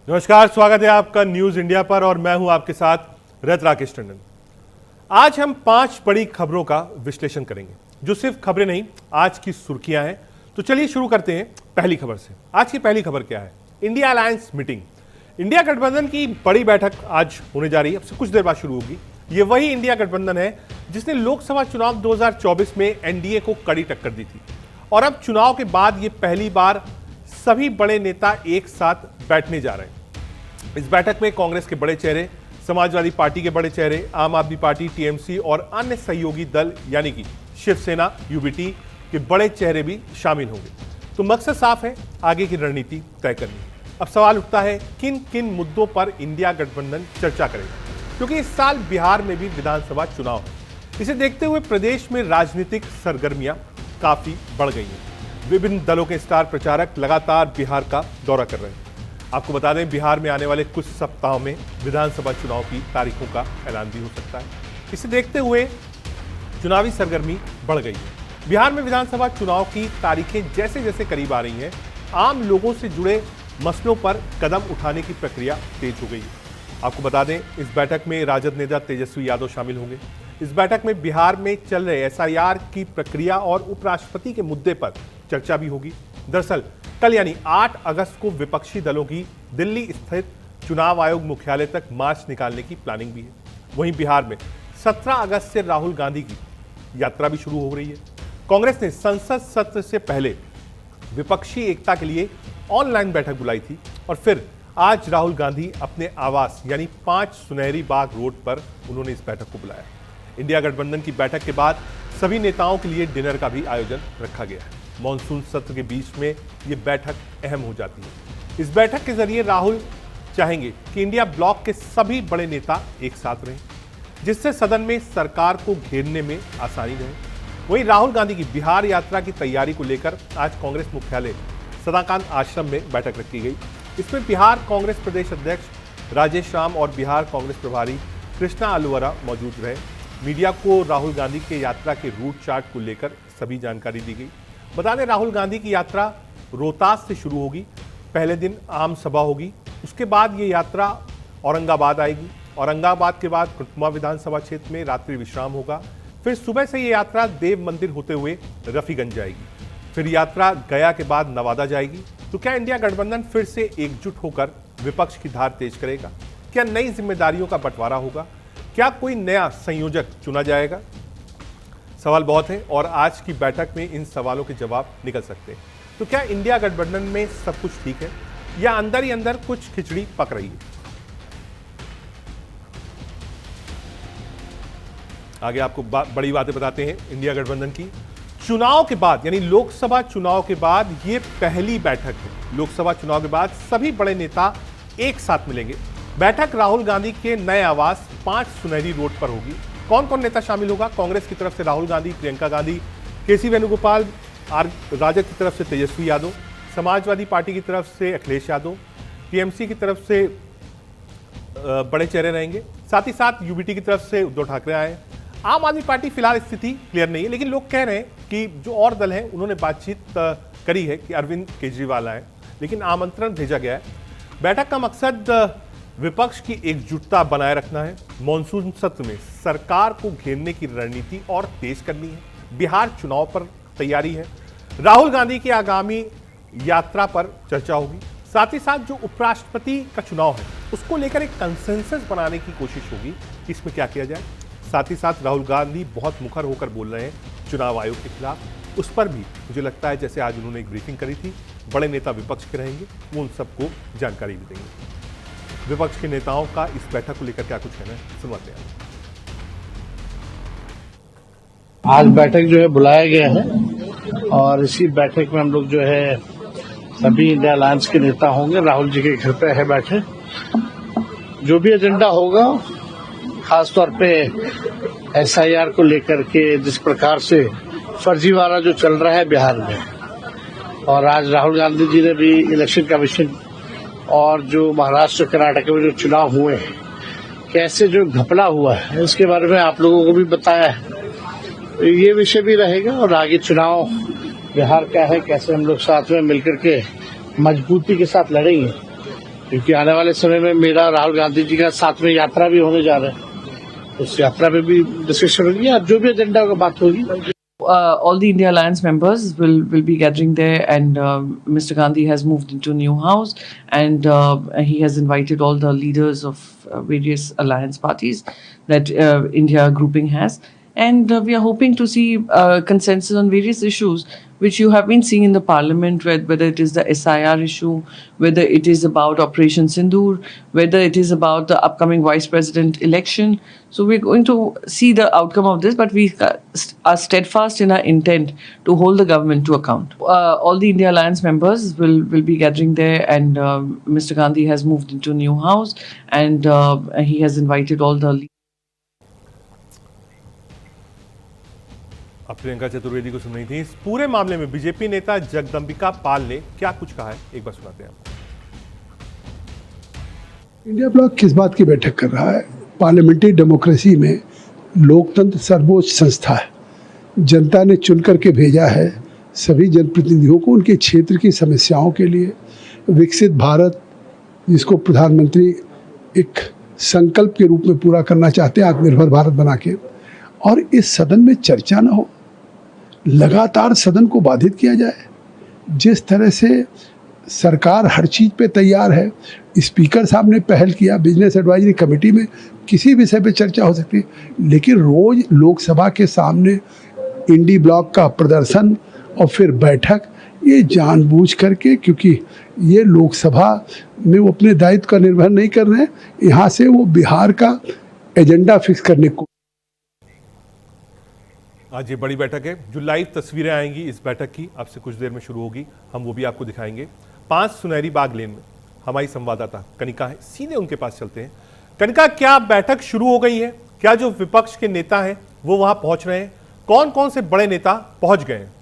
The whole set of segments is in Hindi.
नमस्कार, स्वागत है आपका न्यूज इंडिया पर और मैं हूं आपके साथ रथ राकेश टंडन। आज हम 5 बड़ी खबरों का विश्लेषण करेंगे जो सिर्फ खबरें नहीं, आज की सुर्खियां हैं। तो चलिए शुरू करते हैं पहली खबर से। आज की पहली खबर क्या है? India alliance meeting. इंडिया गठबंधन की बड़ी बैठक आज होने जा रही है, अब से कुछ देर बाद शुरू होगी। ये वही इंडिया गठबंधन है जिसने लोकसभा चुनाव 2024 में एनडीए को कड़ी टक्कर दी थी और अब चुनाव के बाद ये पहली बार सभी बड़े नेता एक साथ बैठने जा रहे हैं। इस बैठक में कांग्रेस के बड़े चेहरे, समाजवादी पार्टी के बड़े चेहरे, आम आदमी पार्टी, टीएमसी और अन्य सहयोगी दल यानी कि शिवसेना, यूबीटी के बड़े चेहरे भी शामिल होंगे। तो मकसद साफ है, आगे की रणनीति तय करनी। अब सवाल उठता है किन किन मुद्दों पर इंडिया गठबंधन चर्चा करेगा, क्योंकि इस साल बिहार में भी विधानसभा चुनाव है। इसे देखते हुए प्रदेश में राजनीतिक सरगर्मियां काफी बढ़ गई हैं। विभिन्न दलों के स्टार प्रचारक लगातार बिहार का दौरा कर रहे हैं। आपको बता दें, बिहार में आने वाले कुछ सप्ताहों में विधानसभा चुनाव की तारीखों का ऐलान भी हो सकता है। इसे देखते हुए चुनावी सरगर्मी बढ़ गई है। बिहार में विधानसभा चुनाव की तारीखें जैसे जैसे करीब आ रही हैं, आम लोगों से जुड़े मसलों पर कदम उठाने की प्रक्रिया तेज हो गई है। आपको बता दें, इस बैठक में राजद नेता तेजस्वी यादव शामिल होंगे। इस बैठक में बिहार में चल रहे एसआईआर की प्रक्रिया और उपराष्ट्रपति के मुद्दे पर चर्चा भी होगी। दरअसल कल यानी 8 अगस्त को विपक्षी दलों की दिल्ली स्थित चुनाव आयोग मुख्यालय तक मार्च निकालने की प्लानिंग भी है। वहीं बिहार में 17 अगस्त से राहुल गांधी की यात्रा भी शुरू हो रही है। कांग्रेस ने संसद सत्र से पहले विपक्षी एकता के लिए ऑनलाइन बैठक बुलाई थी और फिर आज राहुल गांधी अपने आवास यानी 5 सुनहरी बाग रोड पर उन्होंने इस बैठक को बुलाया। इंडिया गठबंधन की बैठक के बाद सभी नेताओं के लिए डिनर का भी आयोजन रखा गया है। मॉनसून सत्र के बीच में ये बैठक अहम हो जाती है। इस बैठक के जरिए राहुल चाहेंगे कि इंडिया ब्लॉक के सभी बड़े नेता एक साथ रहें, जिससे सदन में सरकार को घेरने में आसानी रहे। वहीं राहुल गांधी की बिहार यात्रा की तैयारी को लेकर आज कांग्रेस मुख्यालय सदाकांत आश्रम में बैठक रखी गई। इसमें बिहार कांग्रेस प्रदेश अध्यक्ष राजेश राम और बिहार कांग्रेस प्रभारी कृष्णा अलुवारा मौजूद रहे। मीडिया को राहुल गांधी के यात्रा के रूट चार्ट को लेकर सभी जानकारी दी गई। बता दें, राहुल गांधी की यात्रा रोहतास से शुरू होगी। पहले दिन आम सभा होगी, उसके बाद ये यात्रा औरंगाबाद आएगी। औरंगाबाद के बाद कुटुंबा विधानसभा क्षेत्र में रात्रि विश्राम होगा। फिर सुबह से ये यात्रा देव मंदिर होते हुए रफीगंज जाएगी। फिर यात्रा गया के बाद नवादा जाएगी। तो क्या इंडिया गठबंधन फिर से एकजुट होकर विपक्ष की धार तेज करेगा? क्या नई जिम्मेदारियों का बंटवारा होगा? क्या कोई नया संयोजक चुना जाएगा? सवाल बहुत है और आज की बैठक में इन सवालों के जवाब निकल सकते हैं। तो क्या इंडिया गठबंधन में सब कुछ ठीक है या अंदर ही अंदर कुछ खिचड़ी पक रही है? आगे आपको बड़ी बातें बताते हैं इंडिया गठबंधन की। चुनाव के बाद यानी लोकसभा चुनाव के बाद ये पहली बैठक है। लोकसभा चुनाव के बाद सभी बड़े नेता एक साथ मिलेंगे। बैठक राहुल गांधी के नए आवास 5 सुनहरी रोड पर होगी। कौन कौन नेता शामिल होगा? कांग्रेस की तरफ से राहुल गांधी, प्रियंका गांधी, केसी वेणुगोपाल, राजद की तरफ से तेजस्वी यादव, समाजवादी पार्टी की तरफ से अखिलेश यादव, टीएमसी की तरफ से बड़े चेहरे रहेंगे। साथ ही साथ यूबीटी की तरफ से उद्धव ठाकरे आए। आम आदमी पार्टी फिलहाल स्थिति क्लियर नहीं है, लेकिन लोग कह रहे हैं कि जो और दल हैं उन्होंने बातचीत करी है कि अरविंद केजरीवाल आए, लेकिन आमंत्रण भेजा गया है। बैठक का मकसद विपक्ष की एकजुटता बनाए रखना है। मॉनसून सत्र में सरकार को घेरने की रणनीति और तेज करनी है। बिहार चुनाव पर तैयारी है। राहुल गांधी की आगामी यात्रा पर चर्चा होगी। साथ ही साथ जो उपराष्ट्रपति का चुनाव है उसको लेकर एक कंसेंसस बनाने की कोशिश होगी कि इसमें क्या किया जाए। साथ ही साथ राहुल गांधी बहुत मुखर होकर बोल रहे हैं चुनाव आयोग के खिलाफ। उस पर भी मुझे लगता है, जैसे आज उन्होंने एक ब्रीफिंग करी थी, बड़े नेता विपक्ष के रहेंगे, वो उन सबको जानकारी भी देंगे। विपक्ष के नेताओं का इस बैठक को लेकर क्या कुछ कहना है, सुनवाते हैं। आज बैठक जो है बुलाया गया है और इसी बैठक में हम लोग जो है सभी इंडिया अलायंस के नेता होंगे। राहुल जी के घर पे है बैठक। जो भी एजेंडा होगा, खासतौर पे एसआईआर को लेकर के जिस प्रकार से फर्जीवाड़ा जो चल रहा है बिहार में, और आज राहुल गांधी जी ने भी इलेक्शन कमीशन और जो महाराष्ट्र कर्नाटक में जो चुनाव हुए हैं, कैसे जो घपला हुआ है, इसके बारे में आप लोगों को भी बताया है। तो ये विषय भी रहेगा और आगे चुनाव बिहार का है, कैसे हम लोग साथ में मिलकर के मजबूती के साथ लड़ेंगे, क्योंकि आने वाले समय में मेरा राहुल गांधी जी का साथ में यात्रा भी होने जा रहा है, उस यात्रा में भी डिस्कशन होगी और जो भी एजेंडा होगा बात होगी। All the India Alliance members will be gathering there, and Mr. Gandhi has moved into a new house, and he has invited all the leaders of various alliance parties that India grouping has, and we are hoping to see consensus on various issues which you have been seeing in the parliament, whether it is the SIR issue, whether it is about Operation Sindoor, whether it is about the upcoming vice president election. So we're going to see the outcome of this, but we are steadfast in our intent to hold the government to account. All the India Alliance members will be gathering there, and Mr. Gandhi has moved into a new house, and he has invited all the अब प्रियंका चतुर्वेदी को सुन रही थी। इस पूरे मामले में बीजेपी नेता जगदम्बिका पाल ने क्या कुछ कहा है, एक बार सुनाते हैं आपको। इंडिया ब्लॉक किस बात की बैठक कर रहा है? पार्लियामेंट्री डेमोक्रेसी में लोकतंत्र सर्वोच्च संस्था है। जनता ने चुन करके भेजा है सभी जनप्रतिनिधियों को उनके क्षेत्र की समस्याओं के लिए। विकसित भारत जिसको प्रधानमंत्री एक संकल्प के रूप में पूरा करना चाहते हैं, आत्मनिर्भर भारत बना के, और इस सदन में चर्चा ना हो, लगातार सदन को बाधित किया जाए। जिस तरह से सरकार हर चीज़ पे तैयार है, स्पीकर साहब ने पहल किया, बिजनेस एडवाइजरी कमेटी में किसी विषय पे चर्चा हो सकती है, लेकिन रोज लोकसभा के सामने इंडी ब्लॉक का प्रदर्शन और फिर बैठक, ये जानबूझ करके, क्योंकि ये लोकसभा में वो अपने दायित्व का निर्वहन नहीं कर रहे हैं, यहाँ से वो बिहार का एजेंडा फिक्स करने को। आज ये बड़ी बैठक है, जो लाइव तस्वीरें आएंगी इस बैठक की अब से कुछ देर में शुरू होगी, हम वो भी आपको दिखाएंगे। 5 सुनहरी बाग लेन में हमारी संवाददाता कनिका है, सीधे उनके पास चलते हैं। कनिका, क्या बैठक शुरू हो गई है? क्या जो विपक्ष के नेता हैं वो वहां पहुंच रहे हैं? कौन कौन से बड़े नेता पहुंच गए हैं?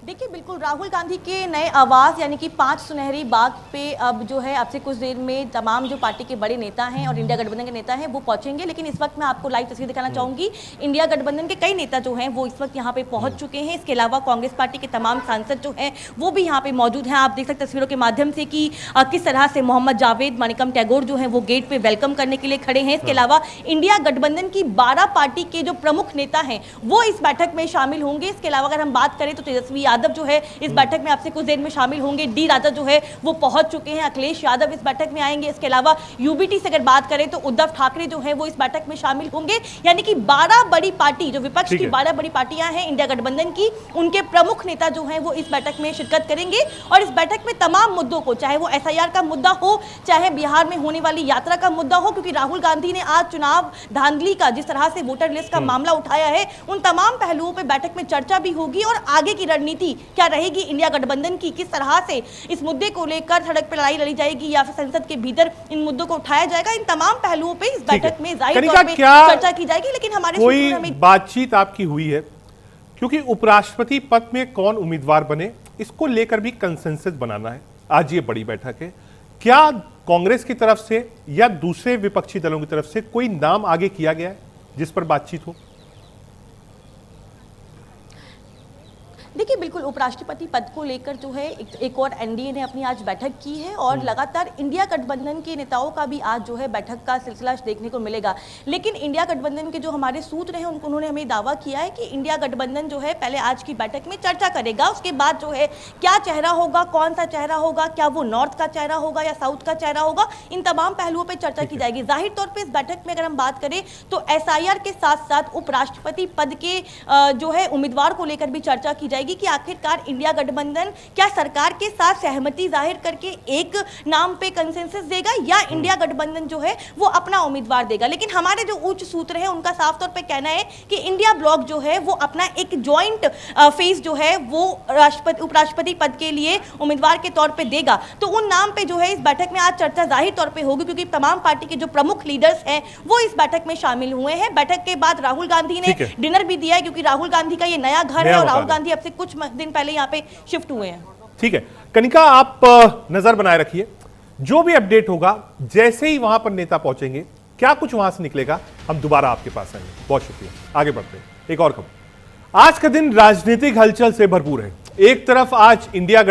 देखिए, बिल्कुल राहुल गांधी के नए आवास यानी कि 5 सुनहरी बाग पे अब जो है अब से कुछ देर में तमाम जो पार्टी के बड़े नेता हैं और इंडिया गठबंधन के नेता हैं वो पहुंचेंगे। लेकिन इस वक्त मैं आपको लाइव तस्वीर दिखाना चाहूंगी। इंडिया गठबंधन के कई नेता जो हैं वो इस वक्त यहाँ पे पहुंच चुके हैं। इसके अलावा कांग्रेस पार्टी के तमाम सांसद जो हैं वो भी यहाँ पे मौजूद हैं। आप देख सकते तस्वीरों के माध्यम से कि किस तरह से मोहम्मद जावेद, मानिकम टैगोर जो है वो गेट पे वेलकम करने के लिए खड़े हैं। इसके अलावा इंडिया गठबंधन की 12 पार्टी के जो प्रमुख नेता हैं वो इस बैठक में शामिल होंगे। इसके अलावा अगर हम बात करें तो तेजस्वी यादव जो है इस बैठक में आपसे कुछ देर में शामिल होंगे। डी राजा जो है वो पहुंच चुके हैं। अखिलेश यादव इस बैठक में आएंगे। इसके अलावा यूबीटी से अगर बात करें तो उद्धव ठाकरे जो है वो इस बैठक में शामिल होंगे। यानी कि 12 बड़ी पार्टी, जो विपक्ष की 12 बड़ी पार्टियां हैं इंडिया गठबंधन की, उनके प्रमुख नेता जो हैं वो इस बैठक में शिरकत करेंगे। और इस बैठक में तमाम मुद्दों को, चाहे वो SIR का मुद्दा हो, चाहे बिहार में होने वाली यात्रा का मुद्दा हो, क्योंकि राहुल गांधी ने आज चुनाव धांधली का, जिस तरह से वोटर लिस्ट का मामला उठाया है, उन तमाम पहलुओं पर बैठक में चर्चा भी होगी। और आगे की रणनीति क्या रहेगी इंडिया गठबंधन की, किस तरह से इस मुद्दे को लेकर सड़क पर लड़ाई लड़ी जाएगी या फिर संसद के भीतर इन मुद्दों को उठाया जाएगा, इन तमाम पहलुओं पे इस बैठक में जाहिर तौर पे चर्चा की जाएगी। लेकिन हमारे कोई बातचीत आपकी हुई है? क्योंकि उपराष्ट्रपति पद में कौन उम्मीदवार बने, इसको लेकर भी कंसेंसस बनाना है। आज ये बड़ी बैठक है। क्या कांग्रेस की तरफ से या दूसरे विपक्षी दलों की तरफ से कोई नाम आगे किया गया है जिस पर बातचीत हो? देखिए, बिल्कुल उपराष्ट्रपति पद को लेकर जो है एक और एनडीए ने अपनी आज बैठक की है और लगातार इंडिया गठबंधन के नेताओं का भी आज जो है बैठक का सिलसिला देखने को मिलेगा। लेकिन इंडिया गठबंधन के जो हमारे सूत्र हैं उन्होंने हमें दावा किया है कि इंडिया गठबंधन जो है पहले आज की बैठक में चर्चा करेगा, उसके बाद जो है क्या चेहरा होगा, कौन सा चेहरा होगा, क्या वो नॉर्थ का चेहरा होगा या साउथ का चेहरा होगा, इन तमाम पहलुओं पर चर्चा की जाएगी। जाहिर तौर पर इस बैठक में अगर हम बात करें तो SIR के साथ साथ उपराष्ट्रपति पद के जो है उम्मीदवार को लेकर भी चर्चा की जाएगी कि आखिरकार इंडिया गठबंधन क्या सरकार के साथ सहमति जाहिर करके एक नाम पे कंसेंसस देगा या इंडिया गठबंधन जो है वो अपना उम्मीदवार देगा। लेकिन हमारे जो उच्च सूत्र है उनका साफ तौर पे कहना है कि इंडिया ब्लॉक जो है वो अपना एक जॉइंट फेस जो है वो उपराष्ट्रपति पद के लिए उम्मीदवार के तौर पे देगा। तो उन नाम पे जो है इस बैठक में आज चर्चा जाहिर तौर पे होगी, क्योंकि तमाम पार्टी के जो प्रमुख लीडर्स हैं वो इस बैठक में शामिल हुए हैं। बैठक के बाद राहुल गांधी ने डिनर भी दिया है, क्योंकि राहुल गांधी का ये नया घर है और राहुल गांधी अब से कुछ दिन पहले यहाँ पे शिफ्ट हुए हैं। ठीक है कनिका, आप नजर बनाए रखिए, जो भी अपडेट होगा जैसे ही वहां पर नेता पहुंचेंगे, क्या कुछ वहां से निकलेगा, हम दोबारा आपके पास आएंगे। बहुत शुक्रिया। आगे बढ़ते हैं। एक और खबर, आज का दिन राजनीतिक हलचल से भरपूर है। एक तरफ आज इंडिया